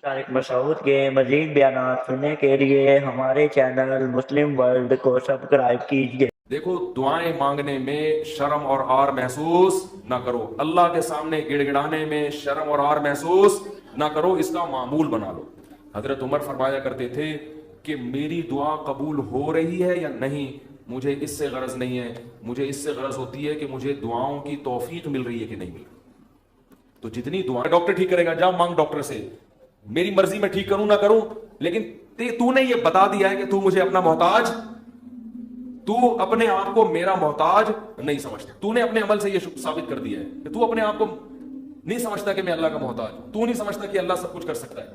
طارق مسعود کے مزید بیانات سننے کے لیے ہمارے چینل مسلم ورلڈ کو سبسکرائب کیجیے۔ دیکھو، دعائیں مانگنے میں شرم اور عار محسوس نہ کرو، اللہ کے سامنے گڑ گڑانے میں شرم اور عار محسوس نہ کرو، اس کا معمول بنا لو۔ حضرت عمر فرمایا کرتے تھے کہ میری دعا قبول ہو رہی ہے یا نہیں، مجھے اس سے غرض نہیں ہے، مجھے اس سے غرض ہوتی ہے کہ مجھے دعاؤں کی توفیق مل رہی ہے کہ نہیں مل رہی۔ تو جتنی دعائیں ڈاکٹر ٹھیک کرے گا، جا مانگ ڈاکٹر سے، میری مرضی میں ٹھیک کروں نہ کروں، لیکن تو نے یہ بتا دیا ہے کہ تو مجھے اپنا محتاج، تو اپنے آپ کو میرا محتاج نہیں سمجھتا، تو نے اپنے عمل سے یہ ثابت کر دیا ہے کہ تو اپنے آپ کو نہیں سمجھتا کہ میں اللہ کا محتاج ہوں، تو نہیں سمجھتا کہ اللہ سب کچھ کر سکتا ہے۔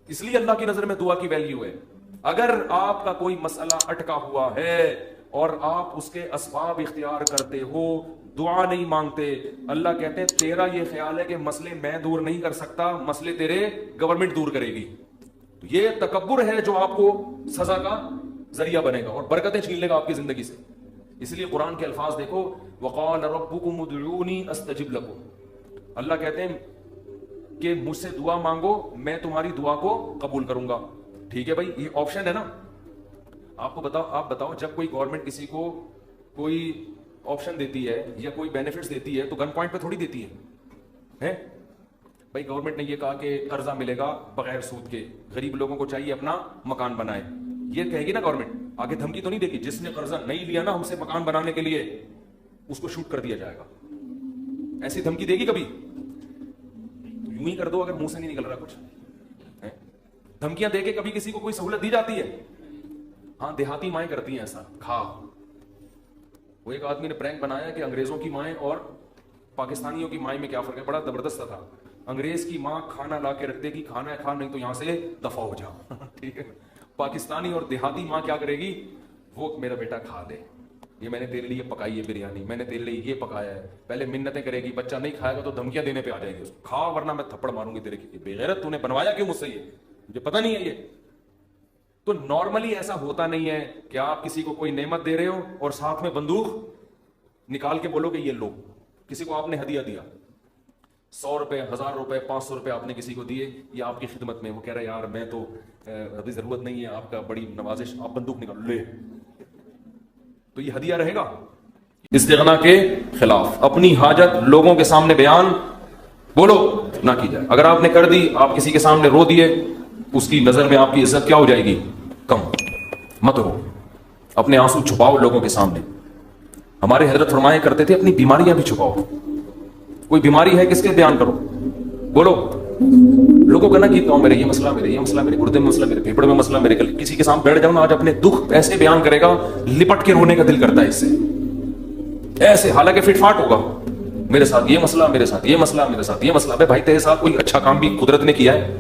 اس لیے اللہ کی نظر میں دعا کی ویلیو ہے۔ اگر آپ کا کوئی مسئلہ اٹکا ہوا ہے اور آپ اس کے اسباب اختیار کرتے ہو، دعا نہیں مانگتے، اللہ کہتے ہیں تیرا یہ خیال ہے کہ مسئلے میں دور نہیں کر سکتا، مسئلے تیرے گورنمنٹ دور کرے گی، تو یہ تکبر ہے جو آپ کو سزا کا ذریعہ بنے گا اور برکتیں چھین لے گا آپ کی زندگی سے۔ اس لیے قرآن کے الفاظ دیکھو، وقال ربکم ادعونی استجب لکم، اللہ کہتے ہیں کہ مجھ سے دعا مانگو، میں تمہاری دعا کو قبول کروں گا۔ ٹھیک ہے بھائی، یہ آپشن ہے نا۔ آپ بتاؤ جب کوئی گورنمنٹ کسی کو کوئی آپشن دیتی ہے یا کوئی بینیفٹس دیتی ہے تو گن پوائنٹ پہ تھوڑی دیتی ہے۔ بھائی گورنمنٹ نے یہ کہا کہ قرضہ ملے گا بغیر سود کے، غریب لوگوں کو چاہیے اپنا مکان بنائے، یہ کہے گی نا گورنمنٹ، آگے دھمکی تو نہیں دے گی جس نے قرضہ نہیں لیا نا ہم سے مکان بنانے کے لیے اس کو شوٹ کر دیا جائے گا، ایسی دھمکی دے گی کبھی؟ یوں ہی کر دو اگر منہ سے نہیں نکل رہا کچھ۔ دھمکیاں دے کے کبھی کسی کو کوئی سہولت دی جاتی ہے؟ ہاں، دیہاتی مائیں کرتی ہیں ایسا، کھا۔ وہ ایک آدمی نے پرینک بنایا کہ انگریزوں کی مائیں اور پاکستانیوں کی مائیں میں کیا فرق ہے، بڑا زبردست تھا۔ انگریز کی ماں کھانا لا کے رکھ دے گی، کھانا ہے کھا، نہیں تو یہاں سے دفع ہو جا، ٹھیک ہے۔ پاکستانی اور دیہاتی ماں کیا کرے گی؟ وہ میرا بیٹا کھا لے، یہ میں نے تیرے لیے پکائی ہے بریانی، میں نے تیرے لیے یہ پکایا ہے، پہلے منتیں کرے گی، بچہ نہیں کھائے گا تو دھمکیاں دینے پہ آ جائے گی، اس کو کھا ورنہ میں تھپڑ ماروں گی تیرے کی، بے غیرت تو نے بنوایا کیوں مجھ سے، یہ مجھے پتہ نہیں ہے یہ۔ تو نارملی ایسا ہوتا نہیں ہے کہ آپ کسی کو کوئی نعمت دے رہے ہو اور ساتھ میں بندوق نکال کے بولو کہ یہ لو۔ کسی کو آپ نے ہدیہ دیا، 100 روپے، 1000 روپے، 500 روپے آپ نے کسی کو دیے، یہ آپ کی خدمت میں، وہ کہہ رہا ہے یار میں تو ابھی ضرورت نہیں ہے آپ کا، بڑی نوازش، آپ بندوق نکال لے، تو یہ ہدیہ رہے گا؟ استغنا کے خلاف اپنی حاجت لوگوں کے سامنے بیان بولو نہ کی جائے۔ اگر آپ نے کر دی، آپ کسی کے سامنے رو دیے، اس کی نظر میں آپ کی عزت کیا ہو جائے گی؟ کم۔ مت رو، اپنے آنسو چھپاؤ لوگوں کے سامنے۔ ہمارے حضرت فرمایا کرتے تھے اپنی بیماریاں بھی چھپاؤ، کوئی بیماری ہے کس کے بیان کرو، بولو، لوگوں کا نہ گیت گاؤں، میرے یہ مسئلہ، میرے یہ مسئلہ، میرے گردے میں مسئلہ، میرے پھیپڑے میں مسئلہ، میرے گلے، کسی کے سامنے بیٹھ جاؤ نا آج اپنے دکھ ایسے بیان کرے گا لپٹ کے رونے کا دل کرتا ہے اس سے، ایسے، حالانکہ فٹ فاٹ ہوگا، میرے ساتھ یہ مسئلہ، میرے ساتھ یہ مسئلہ، میرے ساتھ یہ مسئلہ۔ بھائی تیرے ساتھ کوئی اچھا کام بھی قدرت نے کیا ہے؟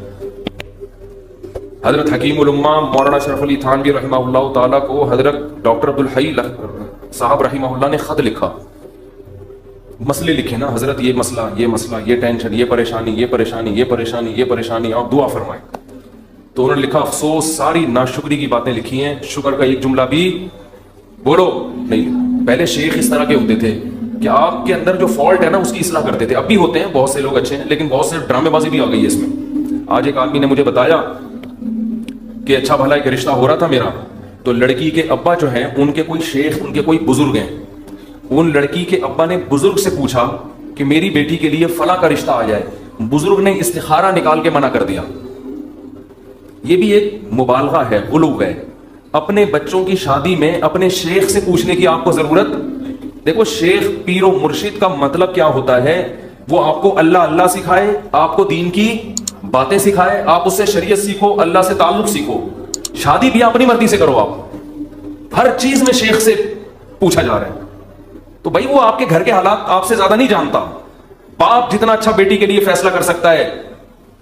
حضرت حکیم الامہ مولانا اشرف علی تھانوی رحمہ اللہ تعالیٰ کو حضرت ڈاکٹر عبدالحی صاحب رحمہ اللہ نے خط لکھا، مسئلے لکھے نا، حضرت یہ مسئلہ، یہ مسئلہ، یہ ٹینشن، یہ پریشانی، یہ پریشانی، یہ پریشانی، یہ پریشانی، آپ دعا فرمائیں۔ تو انہوں نے لکھا، افسوس ساری ناشکری کی باتیں لکھی ہیں، شکر کا ایک جملہ بھی بولو نہیں۔ پہلے شیخ اس طرح کے ہوتے تھے کہ آپ کے اندر جو فالٹ ہے نا اس کی اصلاح کرتے تھے، اب بھی ہوتے ہیں، بہت سے لوگ اچھے ہیں، لیکن بہت سے ڈرامے بازی بھی آ گئی ہے اس میں۔ آج ایک آدمی نے مجھے بتایا کہ اچھا بھلا ایک رشتہ ہو رہا تھا میرا، تو لڑکی کے ابا جو ہیں ان کے کوئی شیخ، ان کے کوئی بزرگ ہیں، ان لڑکی کے ابا نے بزرگ سے پوچھا کہ میری بیٹی کے لیے فلاں کا رشتہ آ جائے، بزرگ نے استخارہ نکال کے منع کر دیا۔ یہ بھی ایک مبالغہ ہے، غلو ہے۔ اپنے بچوں کی شادی میں اپنے شیخ سے پوچھنے کی آپ کو ضرورت؟ دیکھو، شیخ پیر و مرشد کا مطلب کیا ہوتا ہے؟ وہ آپ کو اللہ اللہ سکھائے، آپ کو دین کی باتیں سکھائے، آپ اس سے شریعت سیکھو، اللہ سے تعلق سیکھو۔ شادی بھی اپنی مرضی سے کرو، آپ ہر چیز میں شیخ سے پوچھا جا رہا ہے، تو بھائی وہ آپ کے گھر کے حالات آپ سے زیادہ نہیں جانتا۔ باپ جتنا اچھا بیٹی کے لیے فیصلہ کر سکتا ہے،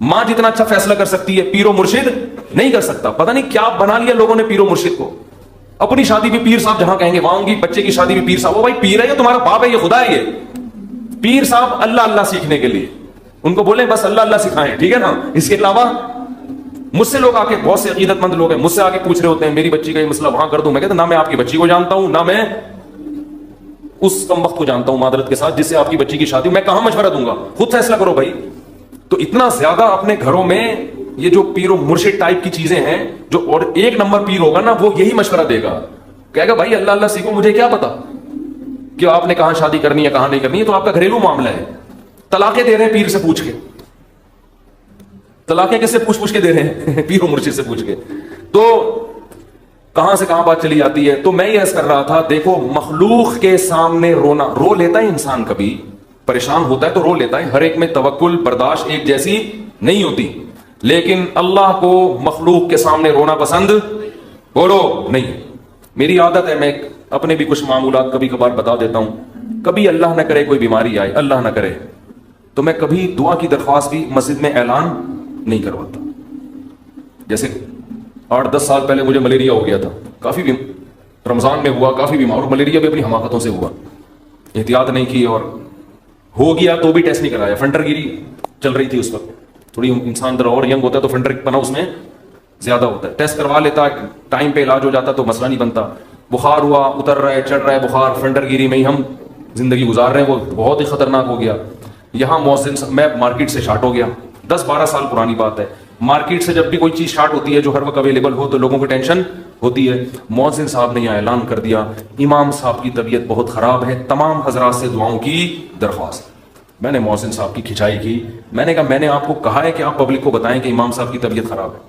ماں جتنا اچھا فیصلہ کر سکتی ہے، پیر و مرشد نہیں کر سکتا۔ پتہ نہیں کیا بنا لیا لوگوں نے پیر و مرشد کو، اپنی شادی بھی پیر صاحب جہاں کہیں گے وہاں گی، بچے کی شادی بھی پیر صاحب۔ وہ بھائی پیر ہے یا تمہارا باپ ہے؟ یہ خدا ہے۔ یہ پیر صاحب اللہ اللہ سیکھنے کے لیے، ان کو بولیں بس اللہ اللہ سکھائیں، ٹھیک ہے نا؟ اس کے علاوہ مجھ سے لوگ آ کے، بہت سے عقیدت مند لوگ ہیں، مجھ سے آ کے پوچھ رہے ہوتے ہیں میری بچی کا یہ مسئلہ وہاں کر دوں۔ میں کہتا نہ میں آپ کی بچی کو جانتا ہوں، نہ میں اس کم وقت کو جانتا ہوں معذرت کے ساتھ جس سے آپ کی بچی کی شادی، میں کہاں مشورہ دوں گا؟ خود فیصلہ کرو بھائی۔ تو اتنا زیادہ اپنے گھروں میں یہ جو پیر و مرشد ٹائپ کی چیزیں ہیں، جو اور ایک نمبر پیر ہوگا نا وہ یہی مشورہ دے گا، کہے گا بھائی اللہ اللہ سیکھو، مجھے کیا پتا کہ آپ نے کہاں شادی کرنی ہے کہاں نہیں کرنی ہے، تو آپ کا گھریلو معاملہ ہے. طلاقیں دے رہے ہیں پیر سے پوچھ کے، طلاقیں کس سے پوچھ پوچھ کے دے رہے ہیں؟ پیر و مرشد سے پوچھ کے. تو کہاں سے کہاں بات چلی جاتی ہے. تو میں یہ عرض کر رہا تھا، دیکھو مخلوق کے سامنے رونا، رو لیتا ہے انسان، کبھی پریشان ہوتا ہے تو رو لیتا ہے، ہر ایک میں توکل برداشت ایک جیسی نہیں ہوتی، لیکن اللہ کو مخلوق کے سامنے رونا پسند بولو نہیں. میری عادت ہے، میں اپنے بھی کچھ معمولات کبھی کبھار بتا دیتا ہوں. کبھی اللہ نہ کرے کوئی بیماری آئے، اللہ نہ کرے، تو میں کبھی دعا کی درخواست بھی مسجد میں اعلان نہیں کرواتا. جیسے 8-10 سال پہلے مجھے ملیریا ہو گیا تھا، کافی رمضان میں ہوا، کافی بیمار، اور ملیریا بھی اپنی حماقتوں سے ہوا، احتیاط نہیں کی، اور ہو گیا تو بھی ٹیسٹ نہیں کرایا. فنٹر گیری چل رہی تھی اس وقت، تھوڑی انسان ذرا اور ینگ ہوتا ہے تو فنٹر پنا اس میں زیادہ ہوتا ہے. ٹیسٹ کروا لیتا، ٹائم پہ علاج ہو جاتا تو مسئلہ نہیں بنتا. بخار ہوا، اتر رہا ہے، چڑھ رہا ہے بخار، فنٹر گیری میں ہی ہم زندگی گزار رہے ہیں، وہ بہت ہی خطرناک ہو گیا. یہاں مؤذن، میں مارکیٹ سے شارٹ ہو گیا، 10-12 سال پرانی بات ہے. مارکیٹ سے جب بھی کوئی چیز شارٹ ہوتی ہے جو ہر وقت اویلیبل ہو تو لوگوں کو ٹینشن ہوتی ہے. مؤذن صاحب نے یہاں اعلان کر دیا، امام صاحب کی طبیعت بہت خراب ہے، تمام حضرات سے دعاؤں کی درخواست. میں نے مؤذن صاحب کی کھچائی کی، میں نے کہا میں نے آپ کو کہا ہے کہ آپ پبلک کو بتائیں کہ امام صاحب کی طبیعت خراب ہے،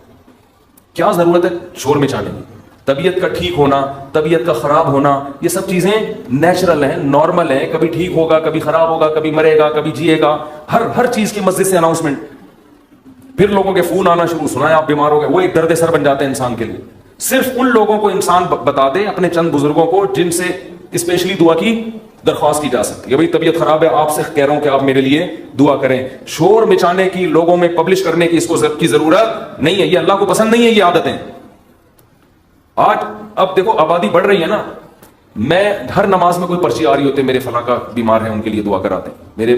کیا ضرورت ہے شور مچانے کی؟ طبیعت کا ٹھیک ہونا، طبیعت کا خراب ہونا، یہ سب چیزیں نیچرل ہیں، نارمل ہیں. کبھی ٹھیک ہوگا، کبھی خراب ہوگا، کبھی مرے گا، کبھی جیے گا، ہر چیز کی مسجد سے اناؤنسمنٹ. پھر لوگوں کے فون آنا شروع، سنا ہے آپ بیمار ہو گئے، وہ ایک درد سر بن جاتا ہے انسان کے لیے. صرف ان لوگوں کو انسان بتا دے، اپنے چند بزرگوں کو جن سے اسپیشلی دعا کی درخواست کی جا سکتی ہے. بھائی طبیعت خراب ہے، آپ سے کہہ رہا ہوں کہ آپ میرے لیے دعا کریں. شور مچانے کی، لوگوں میں پبلش کرنے کی اس کو کی ضرورت نہیں ہے، یہ اللہ کو پسند نہیں ہے یہ عادتیں. آج اب دیکھو آبادی بڑھ رہی ہے نا، میں ہر نماز میں کوئی پرچی آ رہی ہوتی ہے، میرے فلاں کا بیمار ہے ان کے لیے دعا کرا دیں، میرے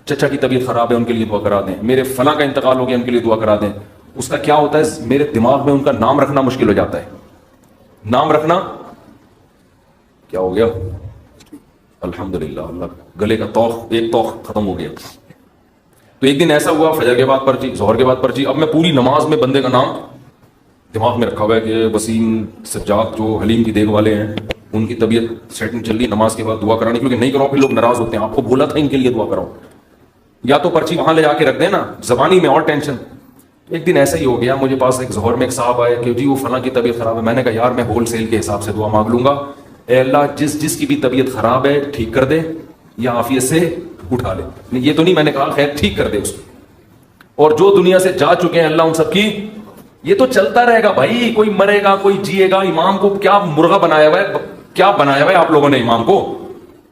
چچا کی طبیعت خراب ہے ان کے لیے دعا کرا دیں، میرے فلاں کا انتقال ہو گیا ان کے لیے دعا کرا دیں. اس کا کیا ہوتا ہے، میرے دماغ میں ان کا نام رکھنا مشکل ہو جاتا ہے. نام رکھنا کیا ہو گیا، الحمدللہ، اللہ گلے کا ایک توخ ختم ہو گیا. تو ایک دن ایسا ہوا، فجر کے بعد پرچی، ظہر کے بعد پرچی. اب میں پوری نماز میں بندے کا نام دماغ میں رکھا ہوا ہے کہ وسیم سجاد جو حلیم کی دیکھ والے ہیں ان کی طبیعت سیٹنگ چل رہی ہے، نماز کے بعد دعا کرانی، کیونکہ نہیں کراؤ پھر لوگ ناراض ہوتے ہیں. آپ کو بولا تھا ان کے لیے دعا کراؤ، یا تو پرچی وہاں لے جا کے رکھ دیں نا، زبانی میں اور ٹینشن. ایک دن ایسا ہی ہو گیا، مجھے پاس ایک ظہر میں ایک صاحب آئے کہ جی وہ فلاں کی طبیعت خراب ہے. میں نے کہا یار میں ہول سیل کے حساب سے دعا مانگ لوں گا، اے اللہ جس کی بھی طبیعت خراب ہے ٹھیک کر دے یا عافیت سے اٹھا لے. یہ تو نہیں میں نے کہا خیر ٹھیک کر دے اس کو، اور جو دنیا سے جا چکے ہیں اللہ ان سب کی، یہ تو چلتا رہے گا بھائی، کوئی مرے گا کوئی جیے گا. امام کو کیا مرغا بنایا ہوا ہے، کیا بنایا ہوا ہے آپ لوگوں نے امام کو،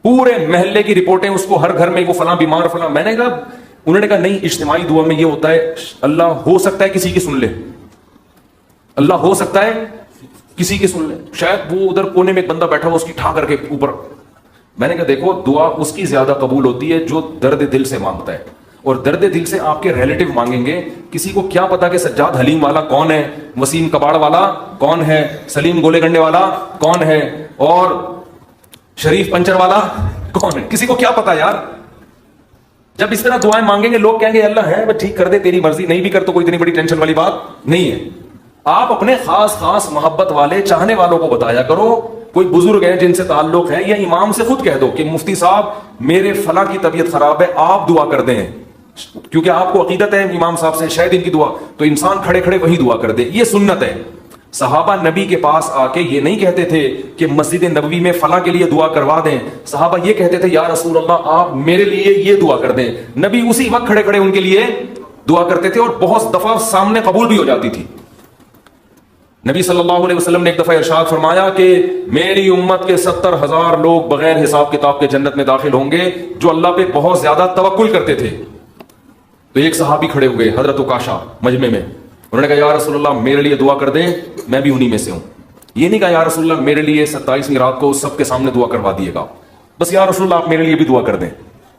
پورے محلے کی رپورٹیں اس کو، ہر گھر میں وہ فلاں بیمار فلاں. میں نے کہا، انہوں نے کہا نہیں، اجتماعی دعا میں یہ ہوتا ہے اللہ ہو سکتا ہے کسی کی سن لے، اللہ ہو سکتا ہے کسی کی سن لے. شاید وہ ادھر کونے میں ایک بندہ بیٹھا ہوا اس کی ٹھا کر کے اوپر. میں نے کہا دیکھو دعا اس کی زیادہ قبول ہوتی ہے جو درد دل سے مانگتا ہے، اور درد دل سے آپ کے ریلیٹو مانگیں گے. کسی کو کیا پتا کہ سجاد حلیم والا کون ہے، وسیم کباڑ والا کون ہے، سلیم گولے گنڈے والا کون ہے، اور شریف پنچر والا کون ہے، کسی کو کیا پتا یار. جب اس طرح دعائیں مانگیں گے لوگ کہیں گے اللہ ہے بس ٹھیک کر دے، تیری مرضی، نہیں بھی کر تو کوئی اتنی بڑی ٹینشن والی بات نہیں ہے. آپ اپنے خاص محبت والے چاہنے والوں کو بتایا کرو. کوئی بزرگ ہیں جن سے تعلق ہے، یا امام سے خود کہہ دو کہ مفتی صاحب میرے فلاں کی طبیعت خراب ہے، آپ دعا کر دیں، کیونکہ آپ کو عقیدت ہے امام صاحب سے شاید ان کی دعا، تو انسان کھڑے کھڑے وہی دعا کر دے. یہ سنت ہے. صحابہ نبی کے پاس آ کے یہ نہیں کہتے تھے کہ مسجد نبوی میں فلاں کے لیے دعا کروا دیں. صحابہ یہ کہتے تھے یا رسول اللہ آپ میرے لیے یہ دعا کر دیں. نبی اسی وقت کھڑے کھڑے ان کے لیے دعا کرتے تھے، اور بہت دفعہ سامنے قبول بھی ہو جاتی تھی. نبی صلی اللہ علیہ وسلم نے ایک دفعہ ارشاد فرمایا کہ میری امت کے 70,000 لوگ بغیر حساب کتاب کے جنت میں داخل ہوں گے جو اللہ پہ بہت زیادہ توکل کرتے تھے. تو ایک صحابی کھڑے ہوئے حضرت عکاشہ مجمع میں، انہوں نے کہا یا رسول اللہ میرے لیے دعا کر دیں، میں بھی انہی میں سے ہوں. یہ نہیں کہا یا رسول اللہ میرے لیے 27ویں رات کو سب کے سامنے دعا کروا دیے گا، بس یا رسول اللہ آپ میرے لیے بھی دعا کر دیں.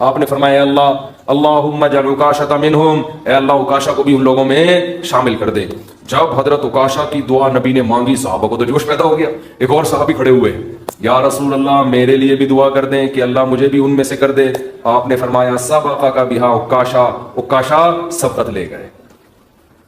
آپ نے فرمایا اللہ اللہم اجعل عکاشۃ منہم، اے اللہ عکاشہ کو بھی ان لوگوں میں شامل کر دے. جب حضرت عکاشہ کی دعا نبی نے مانگی صحابہ کو تو جوش پیدا ہو گیا. ایک اور صحابی کھڑے ہوئے، یا رسول اللہ میرے لیے بھی دعا کر دیں کہ اللہ مجھے بھی ان میں سے کر دے. آپ نے فرمایا سبقک بہا عکاشہ، عکاشہ سبقت لے گئے.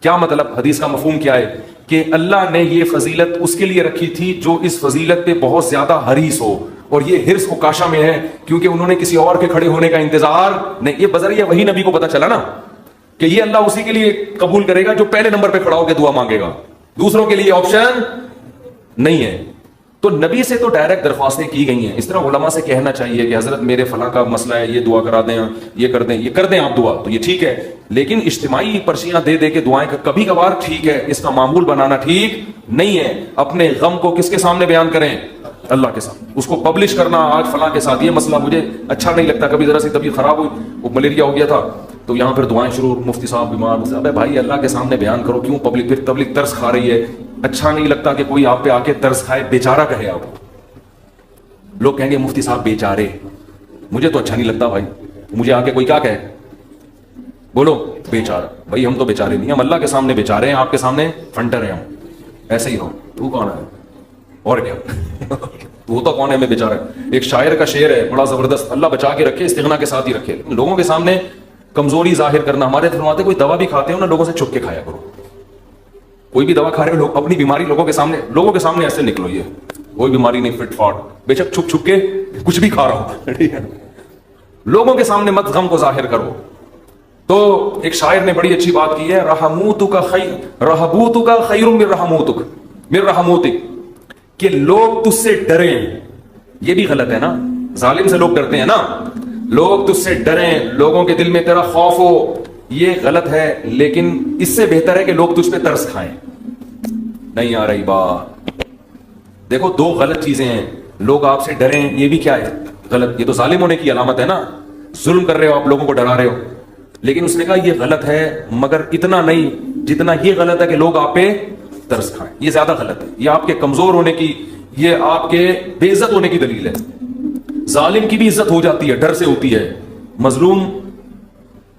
کیا مطلب؟ حدیث کا مفہوم کیا ہے کہ اللہ نے یہ فضیلت اس کے لیے رکھی تھی جو اس فضیلت پہ بہت زیادہ حریص ہو، اور یہ حرص عکاشہ میں ہے کیونکہ انہوں نے کسی اور کے کھڑے ہونے کا انتظار نہیں. یہ بذریعہ وہی نبی کو پتا چلا نا کہ یہ اللہ اسی کے لیے قبول کرے گا جو پہلے نمبر پہ کھڑا ہو کے دعا مانگے گا، دوسروں کے لیے آپشن نہیں ہے. تو نبی سے تو ڈائریکٹ درخواستیں کی گئی ہیں. اس طرح علماء سے کہنا چاہیے کہ حضرت میرے فلاں کا مسئلہ ہے، یہ دعا کرا دیں، یہ کر دیں آپ دعا، تو یہ ٹھیک ہے. لیکن اجتماعی پرچیاں دے دے کے دعائیں کبھی کبھار ٹھیک ہے، اس کا معمول بنانا ٹھیک نہیں ہے. اپنے غم کو کس کے سامنے بیان کریں؟ اللہ کے سامنے. اس کو پبلش کرنا آج فلاں کے ساتھ یہ مسئلہ مجھے اچھا نہیں لگتا، کبھی ذرا سی طبیعت خراب ہوئی، وہ ملیریا ہو گیا تھا تو یہاں پھر دعائیں شروع، مفتی صاحب بیمار. ابے بھائی اللہ کے سامنے بیان کرو، کیوں پبلک؟ پھر تبلیغ ترس کھا رہی ہے. اچھا نہیں لگتا کہ کوئی آپ پہ آ کے ترس کھائے، بیچارہ کہے آپ. لوگ کہیں گے مفتی صاحب بیچارے، مجھے تو اچھا نہیں لگتا بھائی. مجھے آ کے کوئی کیا کہے، بولو بیچارہ. بھائی ہم تو بیچارے نہیں، ہم اللہ کے سامنے بیچارے ہیں، آپ کے سامنے فنٹر ہیں. ہم ایسے ہی ہو. تو کون ہے اور کیا وہ تو کون ہے، میں بیچارہ. ایک شاعر کا شعر ہے بڑا زبردست، اللہ بچا کے رکھے، استغنا کے ساتھ ہی رکھے. لوگوں کے سامنے کمزوری ظاہر کرنا، ہمارے فرماتے کوئی دوا بھی کھاتے ہو نا لوگوں سے چھپ کے کھایا کرو. کوئی بھی دوا کھا رہے ہو، لوگ اپنی بیماری لوگوں کے سامنے ایسے نکلو، یہ کوئی بیماری نہیں، فٹ فاٹ، بے شک چھپ چھپ کے کچھ بھی کھا رہا ہوں. لوگوں کے سامنے مت غم کو ظاہر کرو. تو ایک شاعر نے بڑی اچھی بات کی ہے، رحموتک خیر من رحموتک، کہ لوگ تجھ سے ڈریں. یہ بھی غلط ہے نا، ظالم سے لوگ ڈرتے ہیں نا. لوگ تجھ سے ڈریں، لوگوں کے دل میں تیرا خوف ہو، یہ غلط ہے. لیکن اس سے بہتر ہے کہ لوگ تجھ پہ ترس کھائیں. نہیں آ رہی بات؟ دیکھو دو غلط چیزیں ہیں. لوگ آپ سے ڈریں، یہ بھی کیا ہے؟ غلط. یہ تو ظالم ہونے کی علامت ہے نا، ظلم کر رہے ہو آپ، لوگوں کو ڈرا رہے ہو. لیکن اس نے کہا یہ غلط ہے، مگر اتنا نہیں جتنا یہ غلط ہے کہ لوگ آپ پہ ترس کھائیں. یہ زیادہ غلط ہے. یہ آپ کے کمزور ہونے کی، یہ آپ کے بے عزت ہونے کی دلیل ہے. ظالم کی بھی عزت ہو جاتی ہے، ڈر سے ہوتی ہے. مظلوم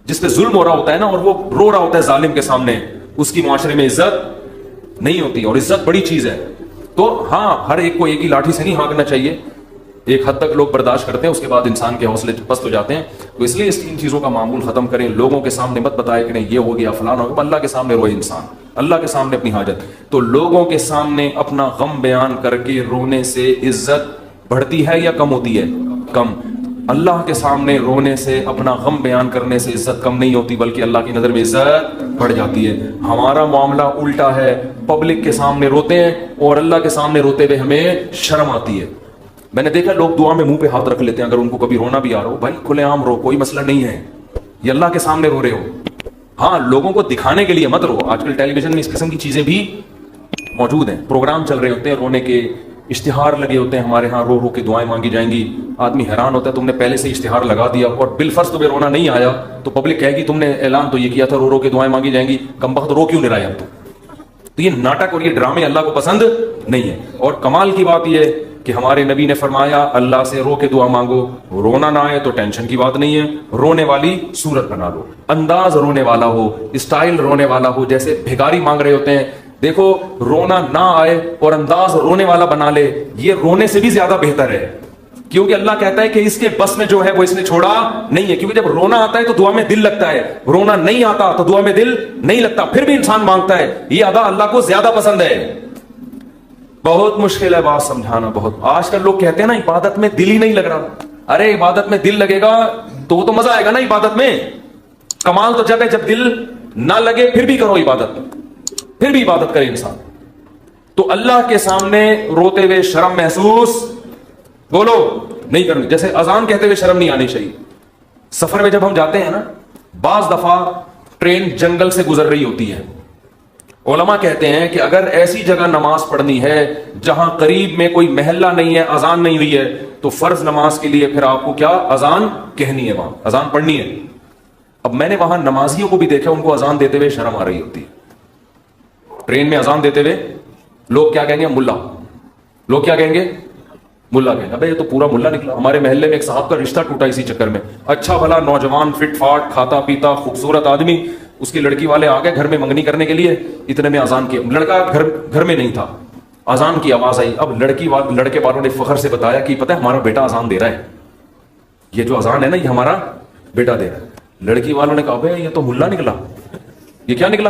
جس پہ ظلم ہو رہا ہوتا ہے نا، اور وہ رو رہا ہوتا ہے ظالم کے سامنے، اس کی معاشرے میں عزت نہیں ہوتی. اور عزت بڑی چیز ہے. تو ہاں، ہر ایک کو ایک ہی لاٹھی سے نہیں ہانکنا چاہیے. ایک حد تک لوگ برداشت کرتے ہیں، اس کے بعد انسان کے حوصلے پست ہو جاتے ہیں. تو اس لیے اس ان چیزوں کا معمول ختم کریں. لوگوں کے سامنے مت بتائے کہ نہیں یہ ہو گیا فلاں ہو گیا. اللہ کے سامنے روئے انسان، اللہ کے سامنے اپنی حاجت. تو لوگوں کے سامنے اپنا غم بیان کر کے رونے سے عزت بڑھتی ہے یا کم ہوتی ہے؟ کم. اللہ کے سامنے رونے سے، اپنا غم بیان کرنے سے عزت کم نہیں ہوتی، بلکہ اللہ کی نظر میں عزت بڑھ جاتی ہے. ہمارا معاملہ الٹا ہے، پبلک کے سامنے روتے ہیں اور اللہ کے سامنے روتے ہوئے ہمیں شرم آتی ہے. میں نے دیکھا لوگ دعا میں منہ پہ ہاتھ رکھ لیتے ہیں اگر ان کو کبھی رونا بھی آ رہا ہو. بھائی کھلے عام رو، کوئی مسئلہ نہیں ہے. یہ اللہ کے سامنے رو رہے ہو. ہاں لوگوں کو دکھانے کے لیے مت رو. آج کل ٹیلی ویژن میں اس قسم کی چیزیں بھی موجود ہیں، پروگرام چل رہے ہوتے ہیں، رونے کے اشتہار لگے ہوتے ہیں. ہمارے ہاں رو رو کے دعائیں مانگی جائیں گی. آدمی حیران ہوتا ہے، تم نے پہلے سے اشتہار لگا دیا اور بالفرض تمہیں رونا نہیں آیا تو پبلک کہے گی تم نے اعلان تو یہ کیا تھا رو رو کے دعائیں مانگی جائیں گی، کم وقت رو کیوں نہیں رہا اب تو یہ ناٹک اور یہ ڈرامے اللہ کو پسند نہیں ہے. اور کمال کی بات یہ ہے کہ ہمارے نبی نے فرمایا اللہ سے رو کے دعا مانگو. رونا نہ آئے تو ٹینشن کی بات نہیں ہے، رونے والی صورت بنا لو، انداز رونے والا ہو، اسٹائل رونے والا ہو. جیسے بھکاری مانگ رہے ہوتے ہیں، دیکھو رونا نہ آئے اور انداز رونے والا بنا لے، یہ رونے سے بھی زیادہ بہتر ہے. کیونکہ اللہ کہتا ہے کہ اس کے بس میں جو ہے وہ اس نے چھوڑا نہیں ہے. کیونکہ جب رونا آتا ہے تو دعا میں دل لگتا ہے، رونا نہیں آتا تو دعا میں دل نہیں لگتا، پھر بھی انسان مانگتا ہے. یہ ادا اللہ کو زیادہ پسند ہے. بہت مشکل ہے بات سمجھانا. بہت آج کل لوگ کہتے ہیں نا عبادت میں دل ہی نہیں لگ رہا. ارے عبادت میں دل لگے گا تو وہ تو مزہ آئے گا نا عبادت میں. کمال تو جب ہے جب دل نہ لگے پھر بھی کرو عبادت، پھر بھی عبادت کرے انسان. تو اللہ کے سامنے روتے ہوئے شرم محسوس بولو نہیں کرنی. جیسے اذان کہتے ہوئے شرم نہیں آنی چاہیے. سفر میں جب ہم جاتے ہیں نا، بعض دفعہ ٹرین جنگل سے گزر رہی ہوتی ہے. علماء کہتے ہیں کہ اگر ایسی جگہ نماز پڑھنی ہے جہاں قریب میں کوئی محلہ نہیں ہے، اذان نہیں ہوئی ہے، تو فرض نماز کے لیے پھر آپ کو کیا اذان کہنی ہے، وہاں اذان پڑھنی ہے. اب میں نے وہاں نمازیوں کو بھی دیکھا، ان کو اذان دیتے ہوئے شرم آ رہی ہوتی ہے. ٹرین میں اذان دیتے ہوئے لوگ کیا کہیں گے؟ ملا. لوگ کیا کہیں گے؟ ملا کہیں گے. ابے یہ تو پورا ملا نکلا. ہمارے محلے میں ایک صاحب کا رشتہ ٹوٹا اسی چکر میں. اچھا بھلا نوجوان، فٹ فاٹ، کھاتا پیتا، خوبصورت آدمی. اس کی لڑکی والے آ گئے گھر میں منگنی کرنے کے لیے، اتنے میں اذان کی. لڑکا گھر میں نہیں تھا، اذان کی آواز آئی. اب لڑکے والوں نے فخر سے بتایا کہ پتہ ہے ہمارا بیٹا اذان دے رہا ہے، یہ جو اذان ہے نا یہ ہمارا بیٹا دے رہا ہے. لڑکی والوں نے کہا بھائی یہ تو ملا نکلا. یہ کیا نکلا؟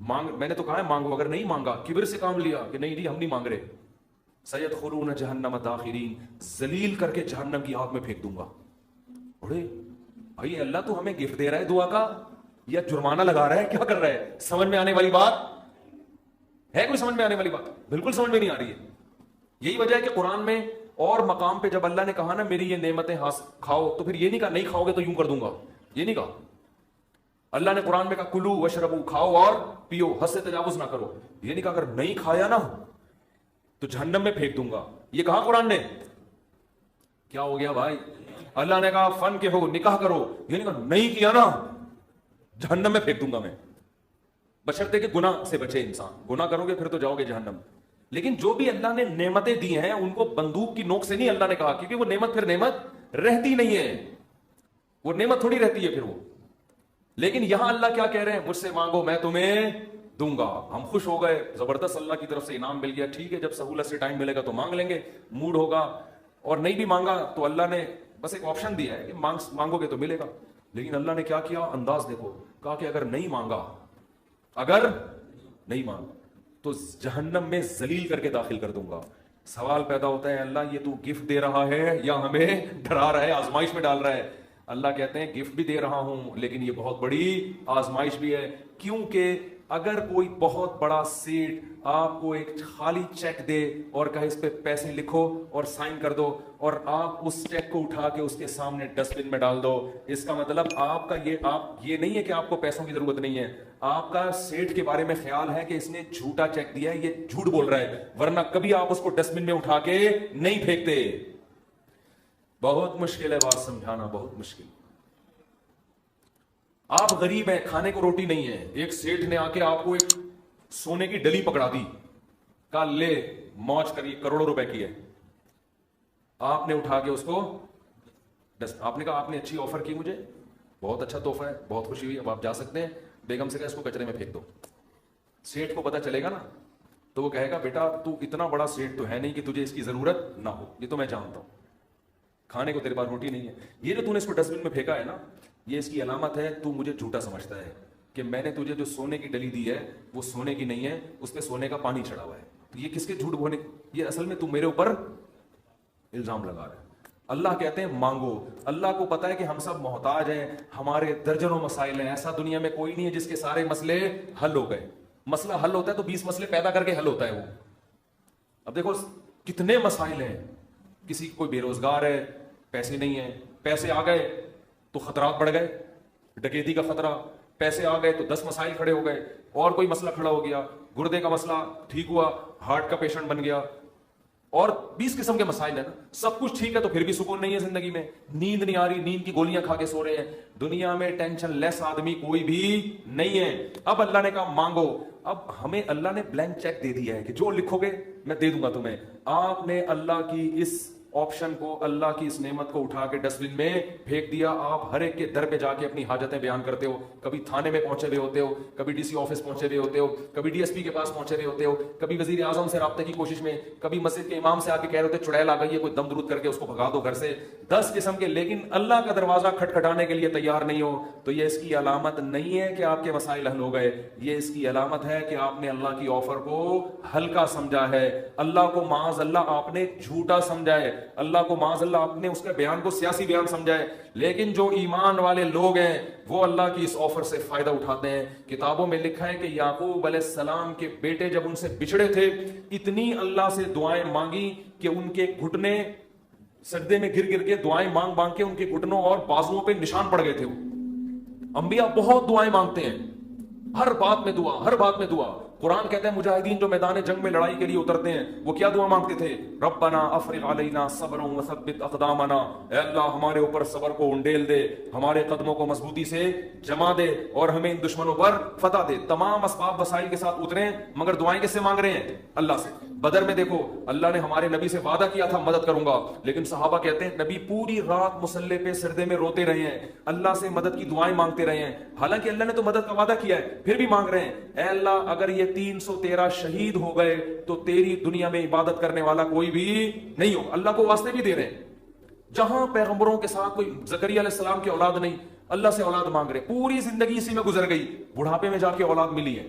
میں نے تو کہا ہے مانگو, اگر نہیں مانگا کبر سے کام لیا کہ نہیں جی ہم نہیں مانگ رہے, سیدخلون جہنم داخرین, ذلیل کر کے جہنم کی آگ میں پھینک دوں گا. بڑے بھائی اللہ تو ہمیں گفٹ دے رہا ہے دعا کا یا جرمانہ لگا رہا ہے, کیا کر رہا ہے؟ سمجھ میں آنے والی بات ہے؟ کوئی سمجھ میں آنے والی بات؟ بالکل سمجھ میں نہیں آ رہی ہے. یہی وجہ ہے کہ قرآن میں اور مقام پہ جب اللہ نے کہا نا میری یہ نعمتیں کھاؤ, تو پھر یہ نہیں کہا نہیں کھاؤ گے تو یوں کر دوں گا, یہ نہیں کہا. اللہ نے قرآن میں کہا کلو وشربو, کھاؤ اور پیو, حد سے تجاوز نہ کرو. یہ نہیں کہا اگر نہیں کھایا نا تو جہنم میں پھینک دوں گا, یہ کہا قرآن نے. کیا ہو گیا بھائی؟ اللہ نے کہا فن کے ہو نکاح کرو, یہ نہیں کہا نہیں کیا نا جہنم میں پھینک دوں گا میں, بشرطے کہ گناہ سے بچے انسان. گناہ کرو گے پھر تو جاؤ گے جہنم. لیکن جو بھی اللہ نے نعمتیں دی ہیں ان کو بندوق کی نوک سے نہیں اللہ نے کہا, کیونکہ وہ نعمت پھر نعمت رہتی نہیں ہے, وہ نعمت تھوڑی رہتی ہے پھر وہ. لیکن یہاں اللہ کیا کہہ رہے ہیں, مجھ سے مانگو میں تمہیں دوں گا. ہم خوش ہو گئے, زبردست اللہ کی طرف سے انعام مل گیا, ٹھیک ہے جب سہولت سے ٹائم ملے گا تو مانگ لیں گے, موڈ ہوگا. اور نہیں بھی مانگا تو اللہ نے بس ایک آپشن دیا ہے کہ مانگو گے تو ملے گا. لیکن اللہ نے کیا کیا, انداز دیکھو, کہا کہ اگر نہیں مانگا تو جہنم میں ذلیل کر کے داخل کر دوں گا. سوال پیدا ہوتا ہے اللہ یہ تو گفٹ دے رہا ہے یا ہمیں ڈرا رہا ہے, آزمائش میں ڈال رہا ہے؟ اللہ کہتے ہیں گفٹ بھی دے رہا ہوں لیکن یہ بہت بڑی آزمائش بھی ہے. کیونکہ اگر کوئی بہت بڑا سیٹ آپ کو ایک خالی چیک دے اور کہے اس پہ پیسے لکھو اور سائن کر دو, اور آپ اس چیک کو اٹھا کے اس کے سامنے ڈسٹ بن میں ڈال دو, اس کا مطلب آپ یہ نہیں ہے کہ آپ کو پیسوں کی ضرورت نہیں ہے, آپ کا سیٹ کے بارے میں خیال ہے کہ اس نے جھوٹا چیک دیا ہے, یہ جھوٹ بول رہا ہے, ورنہ کبھی آپ اس کو ڈسٹ بن میں اٹھا کے نہیں پھینکتے. بہت مشکل ہے بات سمجھانا, بہت مشکل. آپ غریب ہیں, کھانے کو روٹی نہیں ہے, ایک سیٹھ نے آ کے آپ کو ایک سونے کی ڈلی پکڑا دی, کہا لے موج کریے, کروڑوں روپے کی ہے. آپ نے اٹھا کے اس کو آپ نے کہا آپ نے اچھی آفر کی مجھے, بہت اچھا تحفہ ہے, بہت خوشی ہوئی, اب آپ جا سکتے ہیں. بیگم سے کہا اس کو کچرے میں پھینک دو. سیٹھ کو پتا چلے گا نا تو وہ کہے گا بیٹا تو اتنا بڑا سیٹ تو ہے نہیں کہ تجھے اس کی ضرورت نہ ہو, یہ تو میں جانتا ہوں, کھانے کو تیرے پاس روٹی نہیں ہے. یہ جو تو نے اس کو ڈسٹ بن میں پھینکا ہے نا, یہ اس کی علامت ہے تو مجھے جھوٹا سمجھتا ہے کہ میں نے تجھے جو سونے کی ڈلی دی ہے وہ سونے کی نہیں ہے, اس پہ سونے کا پانی چڑھا ہوا ہے. تو یہ کس کے جھوٹ بولنے, یہ اصل میں تو میرے اوپر الزام لگا رہا ہے. اللہ کہتے ہیں مانگو. اللہ کو پتا ہے کہ ہم سب محتاج ہیں, ہمارے درجنوں مسائل ہیں, ایسا دنیا میں کوئی نہیں ہے جس کے سارے مسئلے حل ہو گئے. مسئلہ حل ہوتا ہے تو 20 مسئلے پیدا کر کے حل ہوتا ہے وہ. اب دیکھو کتنے مسائل ہیں, کسی کوئی بے روزگار ہے, پیسے نہیں ہیں, پیسے آ گئے تو خطرات بڑھ گئے, ڈکیتی کا خطرہ, پیسے آ گئے تو 10 مسائل کھڑے ہو گئے, اور کوئی مسئلہ کھڑا ہو گیا, گردے کا مسئلہ ٹھیک ہوا, ہارٹ کا پیشنٹ بن گیا, اور 20 قسم کے مسائل ہیں نا. سب کچھ ٹھیک ہے تو پھر بھی سکون نہیں ہے زندگی میں, نیند نہیں آ رہی, نیند کی گولیاں کھا کے سو رہے ہیں. دنیا میں ٹینشن لیس آدمی کوئی بھی نہیں ہے. اب اللہ نے کہا مانگو. اب ہمیں اللہ نے بلینک چیک دے دیا ہے کہ جو لکھو گے میں دے دوں گا تمہیں. آپ نے اللہ کی اس آپشن کو, اللہ کی اس نعمت کو اٹھا کے ڈسٹ بن میں پھینک دیا. آپ ہر ایک کے در پہ جا کے اپنی حاجتیں بیان کرتے ہو, کبھی تھانے میں پہنچے ہوئے ہوتے ہو, کبھی ڈی سی آفس پہنچے ہوئے ہوتے ہو, کبھی ڈی ایس پی کے پاس پہنچے ہوئے ہوتے ہو, کبھی وزیر اعظم سے رابطے کی کوشش میں, کبھی مسجد کے امام سے آ کے کہہ رہے ہوتے چڑیل آ گئی ہے, کوئی دم درود کر کے اس کو بھگا دو گھر سے. 10 قسم کے. لیکن اللہ کا دروازہ کھٹکھٹانے کے لیے تیار نہیں ہو تو یہ اس کی علامت نہیں ہے کہ آپ کے مسائل حل ہو گئے, یہ اس کی علامت ہے کہ آپ نے اللہ کی آفر کو ہلکا سمجھا ہے, اللہ کو معاذ اللہ آپ نے جھوٹا سمجھا ہے, اللہ کو معاذ اللہ آپ نے اس کے بیان کو سیاسی بیان سمجھا ہے. لیکن جو ایمان والے لوگ ہیں وہ اللہ کی اس آفر سے فائدہ اٹھاتے ہیں. کتابوں میں لکھا ہے کہ یعقوب علیہ السلام کے بیٹے جب ان سے بچھڑے تھے, اتنی اللہ سے دعائیں مانگی کہ ان کے گھٹنے سجدے میں گر گر کے دعائیں مانگ مانگ کے ان کے گھٹنوں اور بازوؤں پہ نشان پڑ گئے تھے. انبیاء بہت دعائیں مانگتے ہیں, ہر بات میں دعا, ہر بات میں دعا. قرآن کہتے ہیں مجاہدین جو میدان جنگ میں لڑائی کے لیے اترتے ہیں وہ کیا دعا مانگتے تھے؟ ربنا افرغ علینا صبرا وثبت اقدامنا, اے اللہ ہمارے اوپر صبر کو انڈیل دے, ہمارے قدموں کو مضبوطی سے جما دے, اور ہمیں ان دشمنوں پر فتح دے. تمام اسباب وسائل کے ساتھ اترے ہیں, مگر دعائیں کس سے مانگ رہے ہیں؟ اللہ سے. بدر میں دیکھو اللہ نے ہمارے نبی سے وعدہ کیا تھا مدد کروں گا, لیکن صحابہ کہتے ہیں نبی پوری رات مصلے پہ سردے میں روتے رہے ہیں, اللہ سے مدد کی دعائیں مانگتے رہے ہیں, حالانکہ اللہ نے تو مدد کا وعدہ کیا ہے, پھر بھی مانگ رہے ہیں اے اللہ اگر یہ 313 شہید ہو گئے تو تیری دنیا میں عبادت کرنے والا کوئی بھی نہیں ہو. اللہ کو واسطے بھی دے رہے ہیں. جہاں پیغمبروں کے ساتھ کوئی زکریا علیہ السلام کی اولاد نہیں, اللہ سے اولاد مانگ رہے, پوری زندگی اسی میں گزر گئی, بڑھاپے میں جا کے اولاد ملی ہے.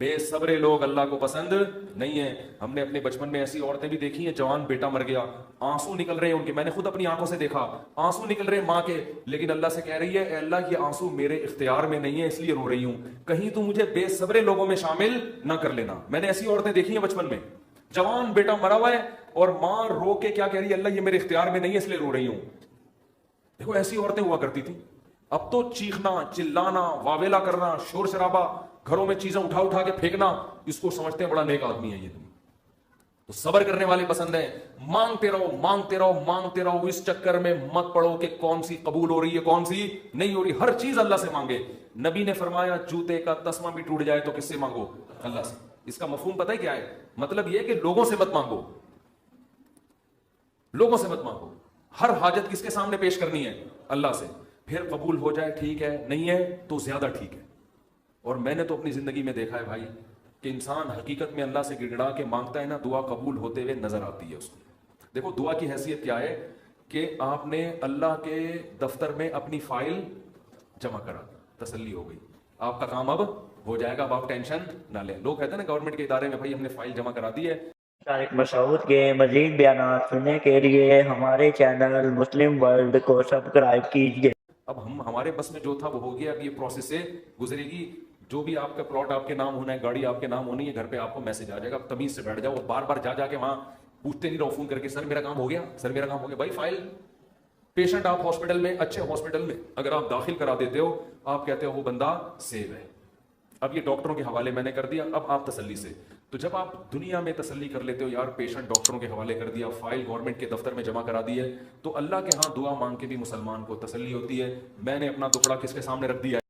بے صبر لوگ اللہ کو پسند نہیں ہے. ہم نے اپنے بچپن میں ایسی عورتیں بھی دیکھی ہیں, جوان بیٹا مر گیا, آنسو نکل رہے ہیں ان کے, میں نے خود اپنی آنکھوں سے دیکھا, آنسو نکل رہے ہیں ماں کے, لیکن اللہ سے کہہ رہی ہے اے اللہ یہ آنسو میرے اختیار میں نہیں ہے اس لیے رو رہی ہوں, کہیں تو مجھے بے صبر لوگوں میں شامل نہ کر لینا. میں نے ایسی عورتیں دیکھی ہیں بچپن میں, جوان بیٹا مرا ہوا ہے اور ماں رو کے کیا کہہ رہی ہے, اللہ یہ میرے اختیار میں نہیں ہے اس لیے رو رہی ہوں. دیکھو ایسی عورتیں ہوا کرتی تھیں. اب تو چیخنا, چلانا, واویلا کرنا, شور شرابہ, گھروں میں چیزیں اٹھا اٹھا کے پھینکنا, اس کو سمجھتے ہیں بڑا نیک آدمی ہے یہ. تو صبر کرنے والے پسند ہیں. مانگتے رہو مانگتے رہو مانگتے رہو, اس چکر میں مت پڑو کہ کون سی قبول ہو رہی ہے کون سی نہیں ہو رہی. ہر چیز اللہ سے مانگے. نبی نے فرمایا جوتے کا تسمہ بھی ٹوٹ جائے تو کس سے مانگو, اللہ سے. اس کا مفہوم پتہ ہے کیا ہے؟ مطلب یہ کہ لوگوں سے مت مانگو, لوگوں سے مت مانگو. ہر حاجت کس کے سامنے پیش کرنی ہے, اللہ سے. پھر قبول ہو جائے ٹھیک ہے, نہیں ہے تو زیادہ ٹھیک ہے. اور میں نے تو اپنی زندگی میں دیکھا ہے بھائی کہ انسان حقیقت میں اللہ سے گڑگڑا کے مانگتا ہے نا, دعا قبول ہوتے ہوئے نظر آتی ہے اس کو. دیکھو دعا کی حیثیت کیا ہے کہ آپ نے اللہ کے دفتر میں اپنی فائل جمع کرا, تسلی ہو گئی, آپ کا کام اب ہو جائے گا, اب آپ ٹینشن نہ لیں. لوگ کہتے ہیں نا گورنمنٹ کے ادارے میں بھائی ہم نے فائل جمع کرا دی ہے. طارق مسعود کے مزید بیانات سننے کے لیے ہمارے چینل مسلم ورلڈ کو سبسکرائب کیجیے. اب ہمارے بس میں جو تھا وہ ہو گیا, اب یہ پروسیس سے گزرے گی. جو بھی آپ کا پلاٹ آپ کے نام ہونا ہے, گاڑی آپ کے نام ہونی ہے, گھر پہ آپ کو میسج آ جائے گا. اب تمیز سے بیٹھ جاؤ, بار بار جا کے وہاں پوچھتے نہیں رہو فون کر کے سر میرا کام ہو گیا, سر میرا کام ہو گیا. بھائی فائل, پیشنٹ آپ ہاسپٹل میں, اچھے ہاسپٹل میں اگر آپ داخل کرا دیتے ہو, آپ کہتے ہو وہ بندہ سیو ہے, اب یہ ڈاکٹروں کے حوالے میں نے کر دیا, اب آپ تسلی سے. تو جب آپ دنیا میں تسلی کر لیتے ہو یار پیشنٹ ڈاکٹروں کے حوالے کر دیا, فائل گورنمنٹ کے دفتر میں جمع کرا دی ہے, تو اللہ کے ہاں دعا مانگ کے بھی مسلمان کو تسلی ہوتی ہے. میں نے اپنا دکڑا کس کے سامنے رکھ دیا ہے؟